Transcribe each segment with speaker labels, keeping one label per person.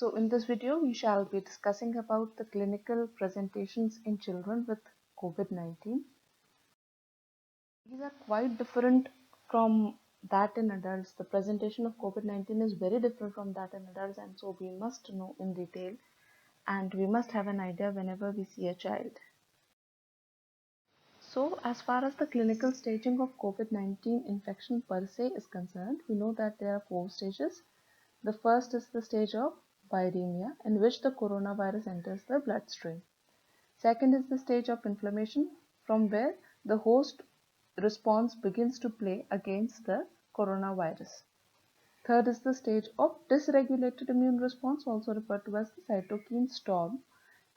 Speaker 1: So in this video, we shall be discussing about the clinical presentations in children with COVID-19. These are quite different from that in adults. The presentation of COVID-19 is very different from that in adults, and so we must know in detail and we must have an idea whenever we see a child. So as far as the clinical staging of COVID-19 infection per se is concerned, we know that there are 4 stages. The first is the stage of viremia, in which the coronavirus enters the bloodstream. Second is the stage of inflammation, from where the host response begins to play against the coronavirus. Third is the stage of dysregulated immune response, also referred to as the cytokine storm.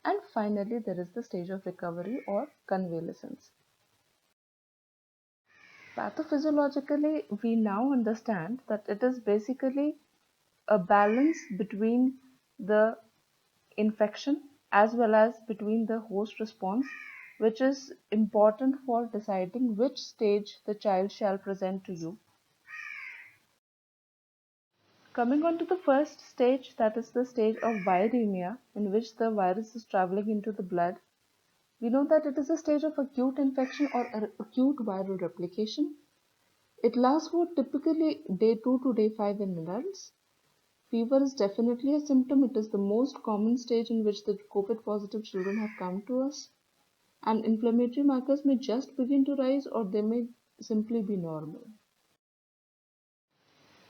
Speaker 1: And finally, there is the stage of recovery or convalescence. Pathophysiologically, we now understand that it is basically a balance between the infection as well as between the host response, which is important for deciding which stage the child shall present to you. Coming on to the first stage, that is the stage of viremia, in which the virus is traveling into the blood. We know that it is a stage of acute infection or acute viral replication. It lasts for typically day 2 to day 5 in adults. Fever is definitely a symptom. It is the most common stage in which the COVID positive children have come to us. And inflammatory markers may just begin to rise or they may simply be normal.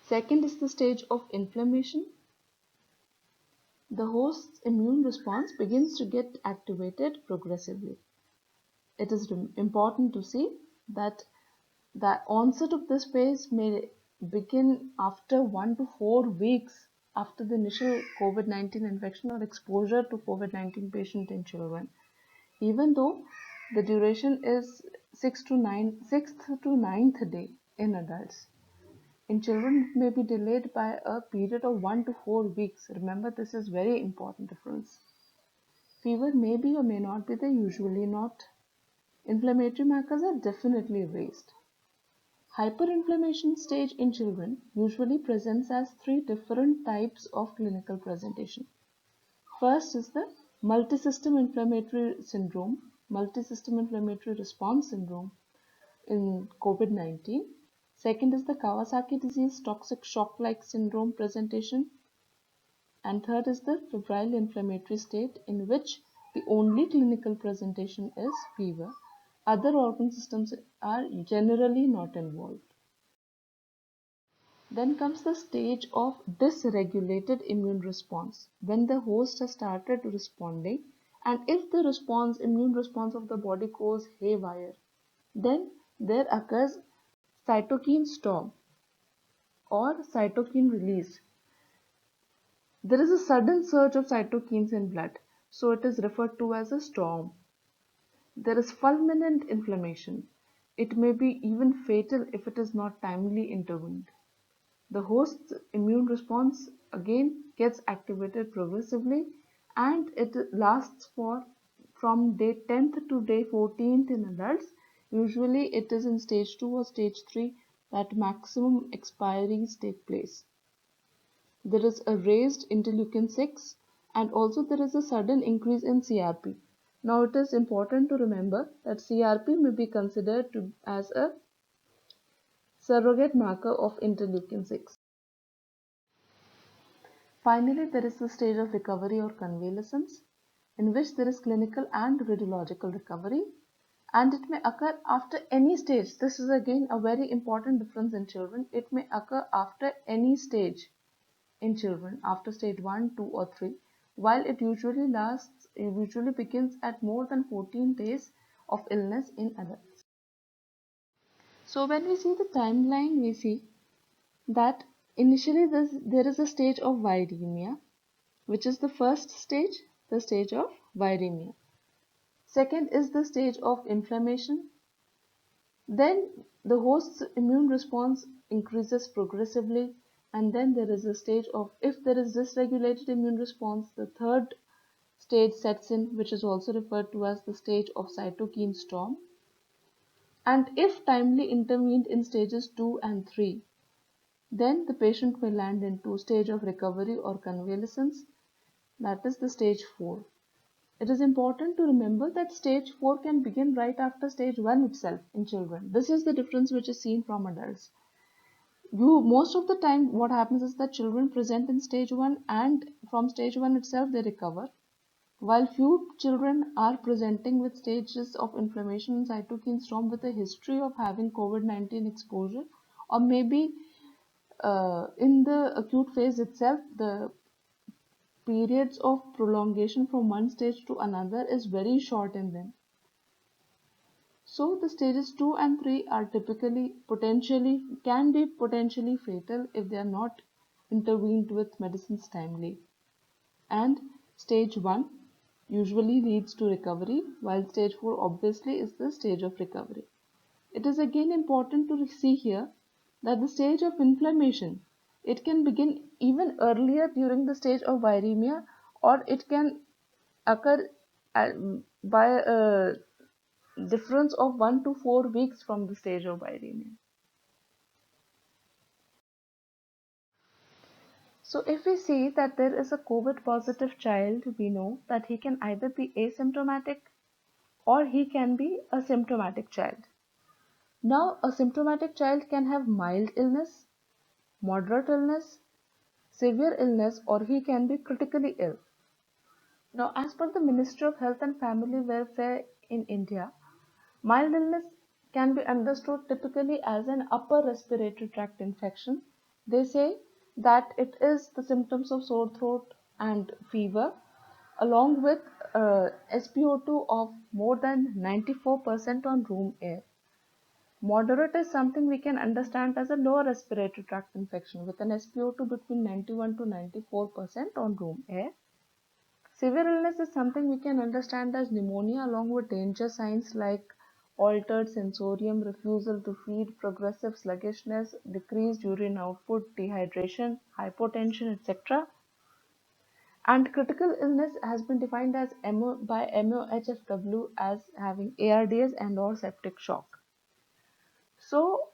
Speaker 1: Second is the stage of inflammation. The host's immune response begins to get activated progressively. It is important to see that the onset of this phase may begin after 1 to 4 weeks after the initial COVID-19 infection or exposure to COVID-19 patient in children, even though the duration is 6th to 9th day in adults. In children, it may be delayed by a period of 1 to 4 weeks. Remember, this is very important difference. Fever may be or may not be there, usually not. Inflammatory markers are definitely raised. Hyperinflammation stage in children usually presents as 3 different types of clinical presentation. First is the multisystem inflammatory syndrome, multisystem inflammatory response syndrome in COVID-19. Second is the Kawasaki disease toxic shock-like syndrome presentation. And third is the febrile inflammatory state, in which the only clinical presentation is fever. Other organ systems are generally not involved. Then comes the stage of dysregulated immune response, when the host has started responding, and if the immune response of the body goes haywire, then there occurs cytokine storm or cytokine release. There is a sudden surge of cytokines in blood, so it is referred to as a storm. There is fulminant inflammation. It may be even fatal if it is not timely intervened. The host's immune response again gets activated progressively, and it lasts from day 10th to day 14th in adults. Usually it is in stage 2 or stage 3 that maximum expiries take place. There is a raised interleukin 6, and also there is a sudden increase in CRP. Now it is important to remember that CRP may be considered as a surrogate marker of interleukin 6. Finally, there is the stage of recovery or convalescence, in which there is clinical and radiological recovery, and it may occur after any stage. This is again a very important difference in children. It may occur after any stage in children, after stage 1, 2 or 3, while it usually begins at more than 14 days of illness in adults. So when we see the timeline, we see that initially there is a stage of viremia, which is the first stage, the stage of viremia. Second is the stage of inflammation. Then the host's immune response increases progressively, and then there is a stage of, if there is dysregulated immune response, the third stage sets in, which is also referred to as the stage of cytokine storm. And if timely intervened in stages 2 and 3, then the patient may land into stage of recovery or convalescence, that is the stage 4. It is important to remember that stage 4 can begin right after stage 1 itself in children. This is the difference which is seen from adults. Most of the time what happens is that children present in stage 1 and from stage 1 itself they recover, while few children are presenting with stages of inflammation in cytokine storm with a history of having COVID-19 exposure, or maybe in the acute phase itself the periods of prolongation from one stage to another is very short in them. So the stages 2 and 3 are can be potentially fatal if they are not intervened with medicines timely. And stage 1 usually leads to recovery, while stage 4 obviously is the stage of recovery. It is again important to see here that the stage of inflammation, it can begin even earlier during the stage of viremia, or it can occur by a difference of 1 to 4 weeks from the stage of viremia. So if we see that there is a COVID positive child, we know that he can either be asymptomatic or he can be a symptomatic child. Now, a symptomatic child can have mild illness, moderate illness, severe illness, or he can be critically ill. Now, as per the Ministry of Health and Family Welfare in India, mild illness can be understood typically as an upper respiratory tract infection. They say that it is the symptoms of sore throat and fever, along with SpO2 of more than 94% on room air. Moderate is something we can understand as a lower respiratory tract infection with an SpO2 between 91 to 94% on room air. Severe illness is something we can understand as pneumonia along with danger signs like altered sensorium, refusal to feed, progressive sluggishness, decreased urine output, dehydration, hypotension, etc. And critical illness has been defined as by MOHFW as having ARDS and or septic shock. So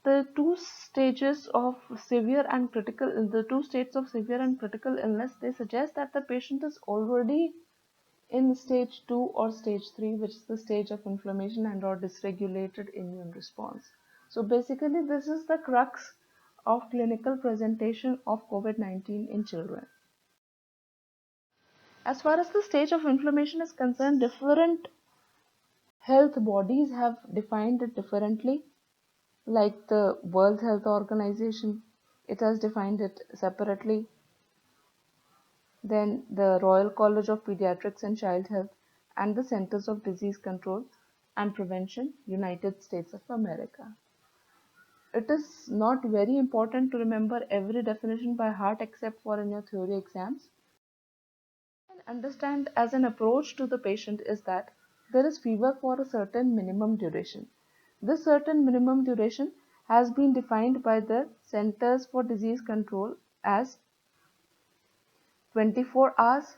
Speaker 1: the two stages of the two states of severe and critical illness, they suggest that the patient is already in stage 2 or stage 3, which is the stage of inflammation and or dysregulated immune response. So basically this is the crux of clinical presentation of COVID-19 in children. As far as the stage of inflammation is concerned, different health bodies have defined it differently. Like the World Health Organization, it has defined it separately. Then the Royal College of Pediatrics and Child Health and the Centers of Disease Control and Prevention, United States of America. It is not very important to remember every definition by heart except for in your theory exams. And understand as an approach to the patient is that there is fever for a certain minimum duration. This certain minimum duration has been defined by the Centers for Disease Control as 24 hours,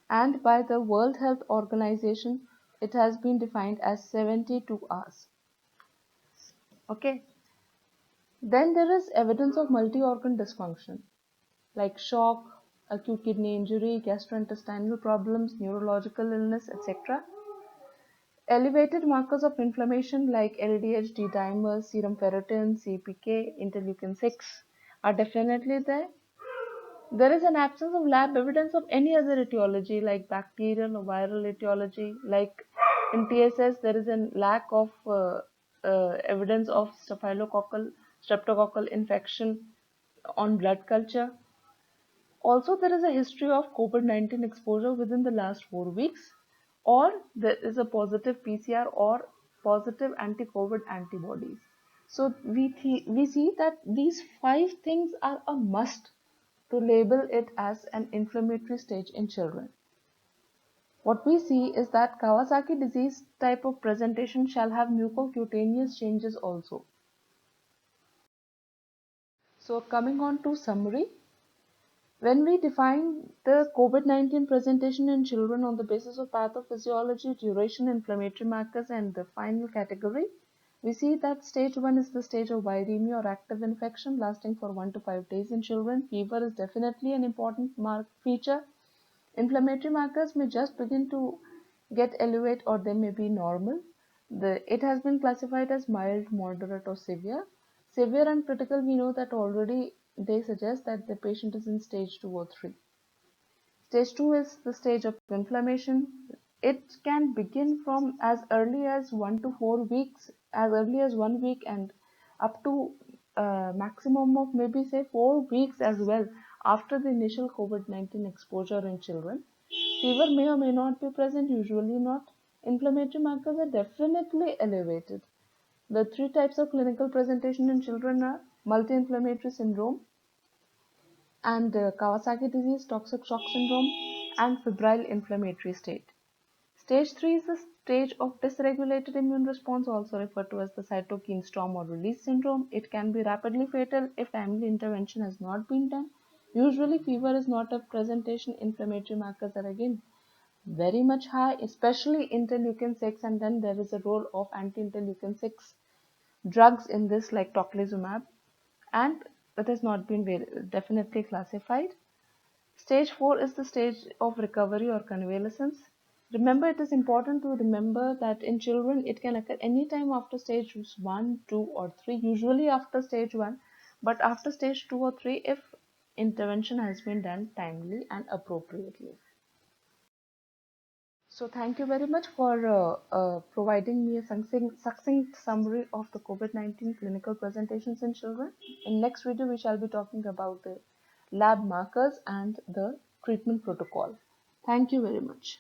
Speaker 1: and by the World Health Organization it has been defined as 72 hours. Okay. Then there is evidence of multi-organ dysfunction like shock, acute kidney injury, gastrointestinal problems, neurological illness, etc. Elevated markers of inflammation like LDH, D-dimers, serum ferritin, CPK, interleukin 6 are definitely there. There is an absence of lab evidence of any other etiology like bacterial or viral etiology. Like in TSS, there is a lack of evidence of streptococcal infection on blood culture. Also, there is a history of COVID-19 exposure within the last 4 weeks, or there is a positive PCR or positive anti-COVID antibodies. So we see that these 5 things are a must to label it as an inflammatory stage in children. What we see is that Kawasaki disease type of presentation shall have mucocutaneous changes also. So coming on to summary, when we define the COVID-19 presentation in children on the basis of pathophysiology, duration, inflammatory markers, and the final category, We see that stage 1 is the stage of viremia or active infection lasting for 1 to 5 days in children. Fever is definitely an important feature. Inflammatory markers may just begin to get elevated or they may be normal. It has been classified as mild, moderate or severe. Severe and critical, we know that already they suggest that the patient is in stage 2 or 3. Stage 2 is the stage of inflammation. It can begin from as early as 1 to 4 weeks, as early as 1 week, and up to maximum of maybe say 4 weeks as well after the initial COVID-19 exposure in children. Fever may or may not be present, usually not. Inflammatory markers are definitely elevated. The three types of clinical presentation in children are multi-inflammatory syndrome, and Kawasaki disease, toxic shock syndrome, and febrile inflammatory state. Stage 3 is the stage of dysregulated immune response, also referred to as the cytokine storm or release syndrome. It can be rapidly fatal if timely intervention has not been done. Usually, fever is not a presentation. Inflammatory markers are again very much high, especially interleukin 6, and then there is a role of anti-interleukin 6 drugs in this, like tocilizumab, and it has not been definitely classified. Stage 4 is the stage of recovery or convalescence. Remember, it is important to remember that in children it can occur anytime after stage 1, 2 or 3, usually after stage 1, but after stage 2 or 3 if intervention has been done timely and appropriately. So thank you very much for providing me a succinct summary of the COVID-19 clinical presentations in children. In next video, we shall be talking about the lab markers and the treatment protocol. Thank you very much.